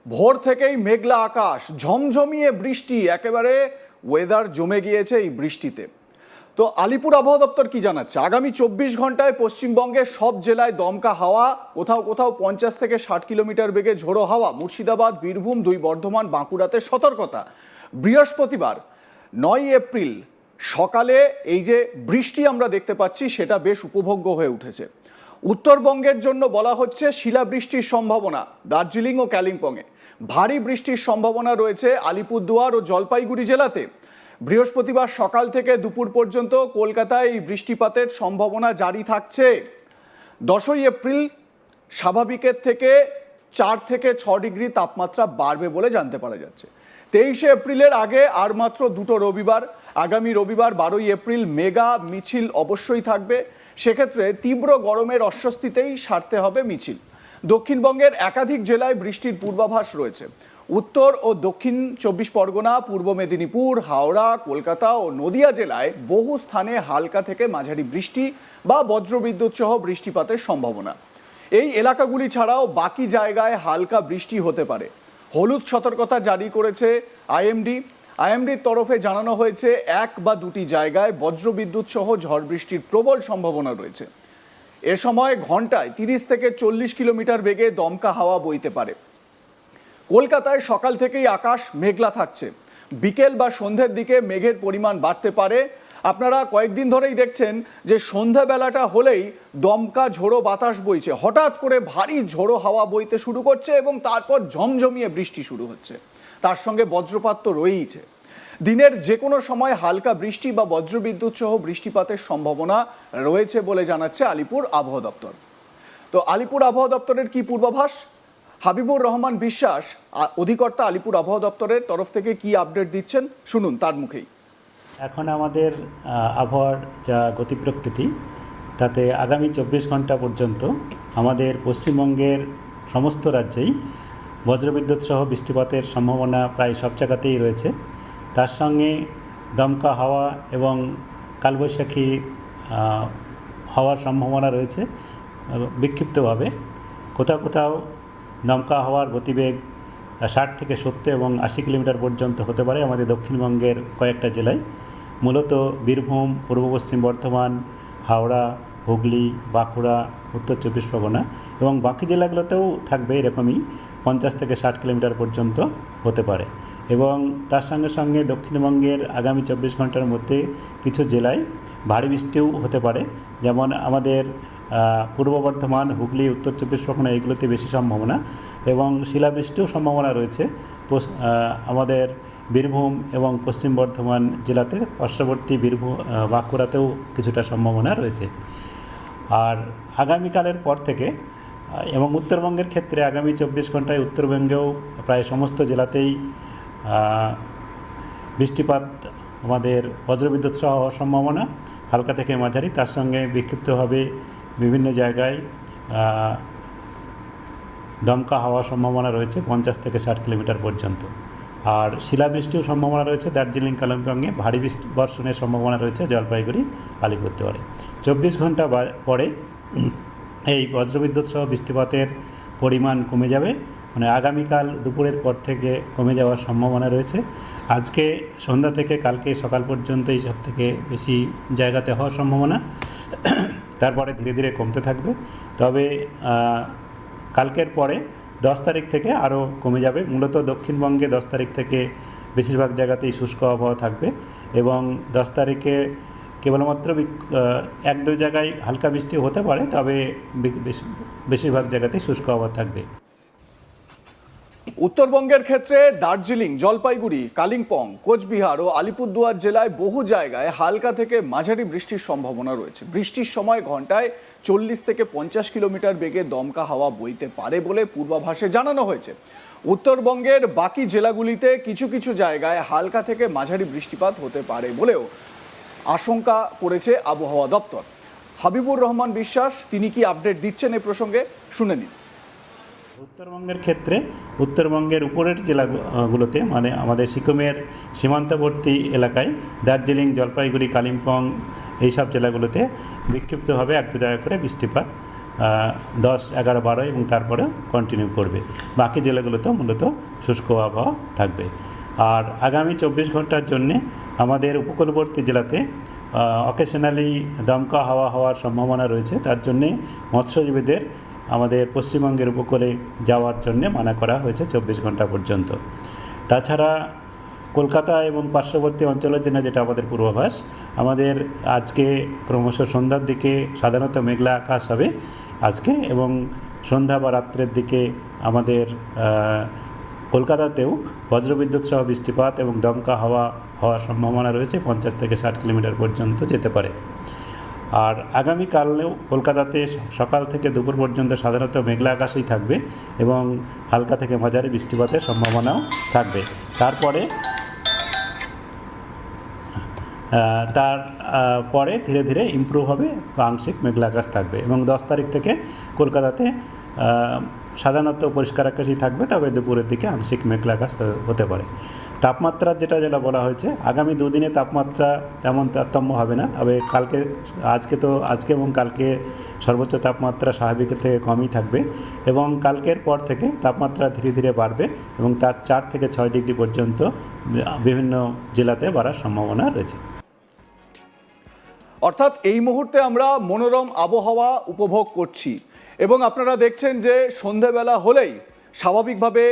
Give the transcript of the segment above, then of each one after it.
ভোর থেকেই মেঘলা আকাশ, ঝমঝমিয়ে বৃষ্টি, একেবারে ওয়েদার জমে গিয়েছে এই বৃষ্টিতে। তো আলিপুর আবহাওয়া দপ্তর কি জানাচ্ছে, আগামী 24 ঘন্টায় পশ্চিমবঙ্গের সব জেলায় দমকা হাওয়া, কোথাও কোথাও 50 থেকে 60 কিলোমিটার বেগে ঝোড়ো হাওয়া। মুর্শিদাবাদ, বীরভূম, বর্ধমান, বাঁকুড়াতে সতর্কতা। বৃহস্পতিবার 9 এপ্রিল সকালে এই যে বৃষ্টি আমরা দেখতে পাচ্ছি সেটা বেশ উপভোগ্য হয়ে উঠেছে। উত্তরবঙ্গের জন্য বলা হচ্ছে শিলাবৃষ্টির সম্ভাবনা। দার্জিলিং ও কালিম্পংয়ে ভারী বৃষ্টির সম্ভাবনা রয়েছে আলিপুরদুয়ার ও জলপাইগুড়ি জেলাতে। বৃহস্পতিবার সকাল থেকে দুপুর পর্যন্ত কলকাতায় এই বৃষ্টিপাতের সম্ভাবনা জারি থাকছে। 10 এপ্রিল স্বাভাবিকের থেকে 4 থেকে 6 ডিগ্রি তাপমাত্রা বাড়বে বলে জানতে পারা যাচ্ছে। 23 এপ্রিলের আগে আর মাত্র দুটো রবিবার। আগামী রবিবার 12 এপ্রিল মেগা মিছিল অবশ্যই থাকবে। সেক্ষেত্রে তীব্র গরমের অস্বস্তিতেই সারতে হবে মিছিল। দক্ষিণবঙ্গের একাধিক জেলায় বৃষ্টির পূর্বাভাস রয়েছে। উত্তর ও দক্ষিণ 24 পরগনা, পূর্ব মেদিনীপুর, হাওড়া, কলকাতা ও নদিয়া জেলায় বহু স্থানে হালকা থেকে মাঝারি বৃষ্টি বা বজ্রবিদ্যুৎ সহ বৃষ্টিপাতের সম্ভাবনা। এই এলাকাগুলি ছাড়াও বাকি জায়গায় হালকা বৃষ্টি হতে পারে। হলুদ সতর্কতা জারি করেছে আইএমডির তরফে জানানো হয়েছে 1 বা 2টি জায়গায় বজ্রবিদ্যুৎ সহ ঝড় বৃষ্টির প্রবল সম্ভাবনা রয়েছে। এ সময় ঘন্টায় 30 থেকে 40 কিলোমিটার বেগে দমকা হাওয়া বইতে পারে। কলকাতায় সকাল থেকেই আকাশ মেঘলা থাকছে। বিকেল বা সন্ধ্যের দিকে মেঘের পরিমাণ বাড়তে পারে। আপনারা কয়েকদিন ধরেই দেখছেন যে সন্ধ্যাবেলাটা হলেই দমকা ঝোড়ো বাতাস বইছে, হঠাৎ করে ভারী ঝোড়ো হাওয়া বইতে শুরু করছে এবং তারপর ঝমঝমিয়ে বৃষ্টি শুরু হচ্ছে। তার সঙ্গে বজ্রপাত তো রয়েইছে। দিনের যে কোনো সময় হালকা বৃষ্টি বা বজ্রবিদ্যুৎ সহ বৃষ্টিপাতের সম্ভাবনা রয়েছে বলে জানাচ্ছে আলিপুর আবহাওয়া দপ্তর। তো আলিপুর আবহাওয়া দপ্তরের কি পূর্বাভাস, হাবিবুর রহমান বিশ্বাস অধিকর্তা আলিপুর আবহাওয়া দপ্তরের তরফ থেকে কি আপডেট দিচ্ছেন, শুনুন তার মুখেই। এখন আমাদের আবহাওয়ার যা গতি প্রকৃতি, তাতে আগামী 24 ঘন্টা পর্যন্ত আমাদের পশ্চিমবঙ্গের সমস্ত রাজ্যেই বজ্রবিদ্যুৎ সহ বৃষ্টিপাতের সম্ভাবনা প্রায় সব জায়গাতেই রয়েছে। তার সঙ্গে দমকা হাওয়া এবং কালবৈশাখী হওয়ার সম্ভাবনা রয়েছে বিক্ষিপ্তভাবে। কোথাও কোথাও দমকা হাওয়ার গতিবেগ 60 থেকে 70 এবং 80 কিলোমিটার পর্যন্ত হতে পারে আমাদের দক্ষিণবঙ্গের কয়েকটা জেলায়, মূলত বীরভূম, পূর্ব পশ্চিম বর্ধমান, হাওড়া, হুগলি, বাঁকুড়া, উত্তর 24 পরগনা এবং বাকি জেলাগুলোতেও থাকবে এরকমই 50 থেকে 60 কিলোমিটার পর্যন্ত হতে পারে। এবং তার সঙ্গে সঙ্গে দক্ষিণবঙ্গের আগামী 24 ঘন্টার মধ্যে কিছু জেলায় ভারী বৃষ্টিও হতে পারে, যেমন আমাদের পূর্ব বর্ধমান, হুগলি, উত্তর 24 পরগনা এগুলোতে বেশি সম্ভাবনা এবং শিলাবৃষ্টিও সম্ভাবনা রয়েছে আমাদের বীরভূম এবং পশ্চিম বর্ধমান জেলাতে। পার্শ্ববর্তী বাঁকুড়াতেও কিছুটা সম্ভাবনা রয়েছে। আর আগামীকালের পর থেকে এবং উত্তরবঙ্গের ক্ষেত্রে আগামী 24 ঘন্টায় উত্তরবঙ্গেও প্রায় সমস্ত জেলাতেই বৃষ্টিপাত, আমাদের বজ্রবিদ্যুৎ সহ হওয়ার সম্ভাবনা হালকা থেকে মাঝারি, তার সঙ্গে বিক্ষিপ্তভাবে বিভিন্ন জায়গায় দমকা হওয়ার সম্ভাবনা রয়েছে 50 থেকে 60 কিলোমিটার পর্যন্ত। আর শিলাবৃষ্টিও সম্ভাবনা রয়েছে দার্জিলিং, কালিম্পংয়ে। ভারী বর্ষণের সম্ভাবনা রয়েছে জলপাইগুড়ি, আলিপুরদুয়ারে। 24 ঘন্টা পরে এই বজ্রবিদ্যুৎ সহ বৃষ্টিপাতের পরিমাণ কমে যাবে, মানে আগামীকাল দুপুরের পর থেকে কমে যাওয়ার সম্ভাবনা রয়েছে। আজকে সন্ধ্যা থেকে কালকে সকাল পর্যন্ত এই সব থেকে বেশি জায়গাতে হওয়ার সম্ভাবনা, তারপরে ধীরে ধীরে কমতে থাকবে। তবে কালকের পরে 10 তারিখ থেকে আরও কমে যাবে। মূলত দক্ষিণবঙ্গে 10 তারিখ থেকে বেশিরভাগ জায়গাতেই শুষ্ক আবহাওয়া থাকবে এবং 10 তারিখে কেবলমাত্র 1-2 জায়গায় হালকা বৃষ্টি হতে পারে, তবে বেশিরভাগ জায়গাতেই শুষ্ক আবহাওয়া থাকবে। উত্তরবঙ্গের ক্ষেত্রে দার্জিলিং, জলপাইগুড়ি, কালিম্পং, কোচবিহার ও আলিপুরদুয়ার জেলায় বহু জায়গায় হালকা থেকে মাঝারি বৃষ্টির সম্ভাবনা রয়েছে। বৃষ্টির সময় ঘন্টায় 40 থেকে 50 কিলোমিটার বেগে দমকা হাওয়া বইতে পারে বলে পূর্বাভাসে জানানো হয়েছে। উত্তরবঙ্গের বাকি জেলাগুলিতে কিছু কিছু জায়গায় হালকা থেকে মাঝারি বৃষ্টিপাত হতে পারে বলেও আশঙ্কা করেছে আবহাওয়া দপ্তর। হাবিবুর রহমান বিশ্বাস তিনি কি আপডেট দিচ্ছেন এ প্রসঙ্গে, শুনে নিন। উত্তরবঙ্গের ক্ষেত্রে উত্তরবঙ্গের উপরের জেলাগুলোতে, মানে আমাদের সিকিমের সীমান্তবর্তী এলাকায় দার্জিলিং, জলপাইগুড়ি, কালিম্পং এইসব জেলাগুলোতে বিক্ষিপ্তভাবে 1-2 জায়গা করে বৃষ্টিপাত 10, 11, 12 এবং তারপরে কন্টিনিউ করবে। বাকি জেলাগুলোতেও মূলত শুষ্ক আবহাওয়া থাকবে। আর আগামী 24 ঘন্টার জন্যে আমাদের উপকূলবর্তী জেলাতে অকেশনালি দমকা হাওয়া হওয়ার সম্ভাবনা রয়েছে। তার জন্যে মৎস্যজীবীদের আমাদের পশ্চিমবঙ্গের উপকূলে যাওয়ার জন্য মানা করা হয়েছে 24 ঘন্টা পর্যন্ত। তাছাড়া কলকাতা এবং পার্শ্ববর্তী অঞ্চলের জন্য যেটা আমাদের পূর্বাভাস, আমাদের আজকে ক্রমশ সন্ধ্যার দিকে সাধারণত মেঘলা আকাশ হবে আজকে, এবং সন্ধ্যা বা রাত্রের দিকে আমাদের কলকাতাতেও বজ্রবিদ্যুৎ সহ বৃষ্টিপাত এবং দমকা হাওয়া হওয়ার সম্ভাবনা রয়েছে, 50 থেকে 60 কিলোমিটার পর্যন্ত যেতে পারে। আর আগামীকালেও কলকাতাতে সকাল থেকে দুপুর পর্যন্ত সাধারণত মেঘলা আকাশই থাকবে এবং হালকা থেকে মাঝারি বৃষ্টিপাতের সম্ভাবনাও থাকবে। তারপরে ধীরে ধীরে ইমপ্রুভ হবে, আংশিক মেঘলা আকাশ থাকবে এবং 10 তারিখ থেকে কলকাতাতে সাধারণত পরিষ্কার আকাশই থাকবে, তবে দুপুরের দিকে আংশিক মেঘলা আকাশ হতে পারে। তাপমাত্রার যেটা বলা হয়েছে, আগামী দুদিনে তাপমাত্রা তেমন তারতম্য হবে না, তবে আজকে এবং কালকে সর্বোচ্চ তাপমাত্রা স্বাভাবিকের থেকে কমই থাকবে এবং কালকের পর থেকে তাপমাত্রা ধীরে ধীরে বাড়বে এবং তার 4 থেকে 6 ডিগ্রি পর্যন্ত বিভিন্ন জেলাতে বাড়ার সম্ভাবনা রয়েছে। অর্থাৎ এই মুহূর্তে আমরা মনোরম আবহাওয়া উপভোগ করছি এবং আপনারা দেখছেন যে সন্ধেবেলা হলেই স্বাভাবিকভাবে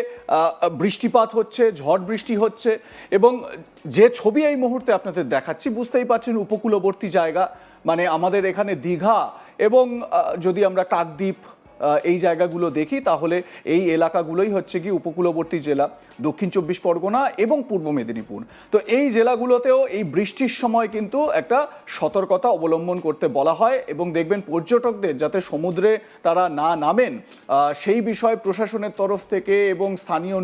বৃষ্টিপাত হচ্ছে, ঝড় বৃষ্টি হচ্ছে এবং যে ছবি এই মুহূর্তে আপনাদের দেখাচ্ছি বুঝতেই পারছেন উপকূলবর্তী জায়গা, মানে আমাদের এখানে দীঘা এবং যদি আমরা কাকদ্বীপ এই জায়গাগুলো দেখি তাহলে এই এলাকাগুলোই হচ্ছে কি উপকূলবর্তী জেলা, দক্ষিণ 24 পরগনা এবং পূর্ব মেদিনীপুর। তো এই জেলাগুলোতেও এই বৃষ্টির সময় কিন্তু একটা সতর্কতা অবলম্বন করতে বলা হয় এবং দেখবেন পর্যটকদের যাতে সমুদ্রে তারা না নামেন সেই বিষয়ে প্রশাসনের তরফ থেকে এবং স্থানীয়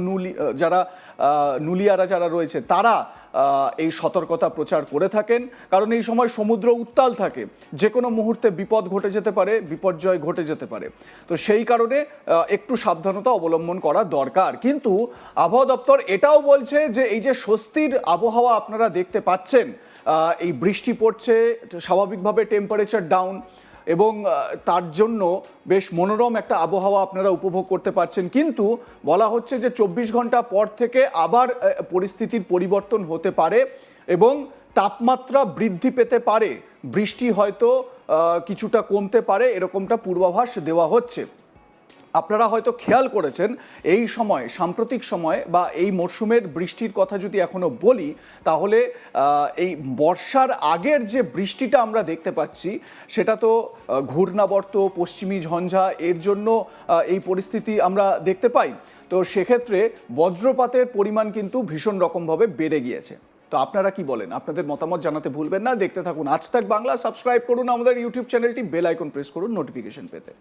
নুলিয়ারা যারা রয়েছে তারা এই সতর্কতা প্রচার করে থাকেন, কারণ এই সময় সমুদ্র উত্তাল থাকে, যে কোনো মুহূর্তে বিপদ ঘটে যেতে পারে, বিপর্যয় ঘটে যেতে পারে। তো সেই কারণে একটু সাবধানতা অবলম্বন করা দরকার। কিন্তু আবহাওয়া দপ্তর এটাও বলছে যে এই যে স্বস্তির আবহাওয়া আপনারা দেখতে পাচ্ছেন, এই বৃষ্টি পড়ছে, স্বাভাবিকভাবে টেম্পারেচার ডাউন এবং তার জন্য বেশ মনোরম একটা আবহাওয়া আপনারা উপভোগ করতে পারছেন, কিন্তু বলা হচ্ছে যে 24 ঘন্টা পর থেকে আবার পরিস্থিতির পরিবর্তন হতে পারে এবং তাপমাত্রা বৃদ্ধি পেতে পারে, বৃষ্টি হয়তো কিছুটা কমতে পারে, এরকমটা পূর্বাভাস দেওয়া হচ্ছে। আপনারা হয়তো খেয়াল করেছেন এই সময়, সাম্প্রতিক সময় বা এই মরশুমের বৃষ্টির কথা যদি এখনো বলি তাহলে এই বর্ষার আগের যে বৃষ্টিটা আমরা দেখতে পাচ্ছি সেটা তো ঘূর্ণাবর্ত, পশ্চিমী ঝঞ্ঝা, এর জন্য এই পরিস্থিতি আমরা দেখতে পাই। তো সেক্ষেত্রে বজ্রপাতের পরিমাণ কিন্তু ভীষণ রকমভাবে বেড়ে গিয়েছে। তো আপনারা কি বলেন? আপনাদের মতামত জানাতে ভুলবেন না। দেখতে থাকুন আজ তাক বাংলা, সাবস্ক্রাইব করুন আমাদের ইউটিউব চ্যানেলটি, বেল আইকন প্রেস করুন নোটিফিকেশন পেতে।